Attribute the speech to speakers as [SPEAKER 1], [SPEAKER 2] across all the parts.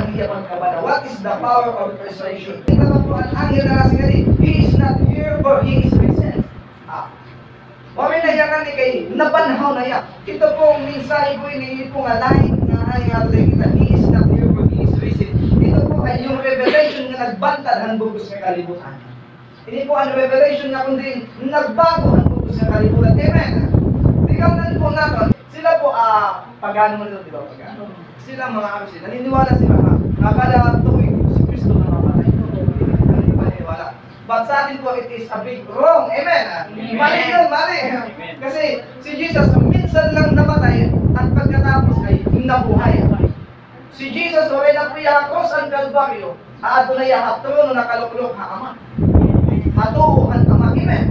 [SPEAKER 1] ang iya pagkabana. What is the power of resurrection? Ito naman po ang angel na nasa gali. He is not here for he is risen. Wami na yan ni kay nabanhaw na yan. Ito po ang mensahe ko ini po nga lain nga ay kita. He is not here for he is risen. Ito po ay yung revelation nga nagbantad ang bugos ng kalibutan. Hindi po ang revelation nga kundi nagbago ang bugos ng kalibutan. Amen. Tingnan po natin. Sila po pagano mo nito, di ba? Pagano. Sila mga sila. Naniniwala sila nakala tuwing si Kristo na mamatay. Hindi naniniwala. But sa atin po, it is a big wrong. Amen. Mali yun, mali. Kasi si Jesus minsan lang namatay at pagkatapos ay nabuhay. Si Jesus, wala na po yung cross ang Kalbaryo. Ato na yung trono na kaluklok ha Ama. Hatuhan Ama. Amen.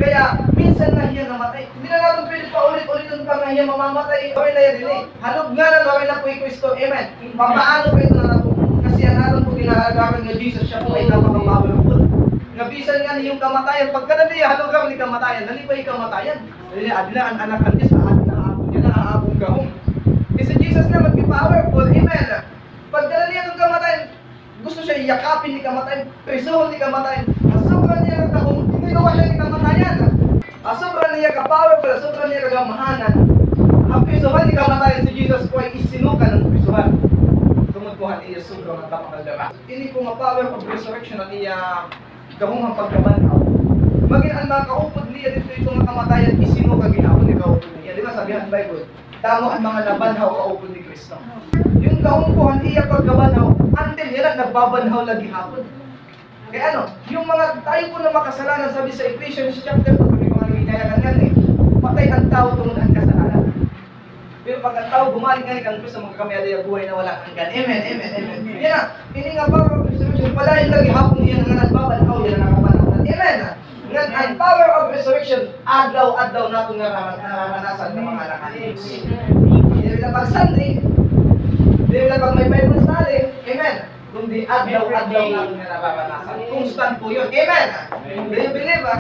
[SPEAKER 1] Kaya minsan na hiya namatay. Hindi na natin pwede pa ulit-ulitin pa na hiya mamamatay. Wala na yan din eh. Halog nga na wala na po yung Kristo. Amen. Papaano po ito na po? Kasi ang natin po ginagagamit ng Jesus, siya po ay napaka-powerful. Nabisan nga niyong kamatayan. Pagka naliya, halog ka ni kamatayan. Dali pa yung kamatayan. Dali na ang anak ang Diyos. Aabong niya na, aabong kahong. Kasi Jesus na mag-powerful. Amen. Pagka naliya ng kamatayan, gusto siya iyakapin ni kamatayan. Prisuhon ni kamatayan. Sobrang niya ng kahong. Ginawa siya ni kamatayan. Sobrang niya ka-powerful. Sobrang niya kagamahanan. Ang prisuhan ni kamatayan si Jesus ko ay isinukan ng prisuhan. Tumagpuhan niya sobrang ang tapakaldara. Ini po nga power of resurrection at iya kahong ang pagkabanhaw. Maging ang mga kaupod niya dito itong kamatayan isinuka ginapon ni kaupod niya. Di ba sabihan ng Bible? Tamo ang mga nabanhaw kaupod ni Kristo. Yung kahong po ang iya pagkabanhaw until nila nagbabanhaw lagi hapon. Kaya ano, yung mga tayo po na makasalanan, sabi sa Ephesians chapter 2, may mga nagkikayakan yan eh, patay ang tao tungkol ang kasalanan. Pero pag ang tao gumaling nga ni Kristo sa mga kamiyadaya buhay na wala kang gan. Amen, amen, amen. Yan na, hindi nga power of resurrection, palahin lagi hapon yan nga nagbabanhaw, yan ang nakapanahon. Amen. Nga, ang power of resurrection, adlaw-adlaw natin nararanasan ng mga nakalimus. Hindi na pag Sunday, hindi na pag may Bible study, amen. Kundi adlaw-adlaw natin nararanasan. Constant po yun. Amen! Do you believe?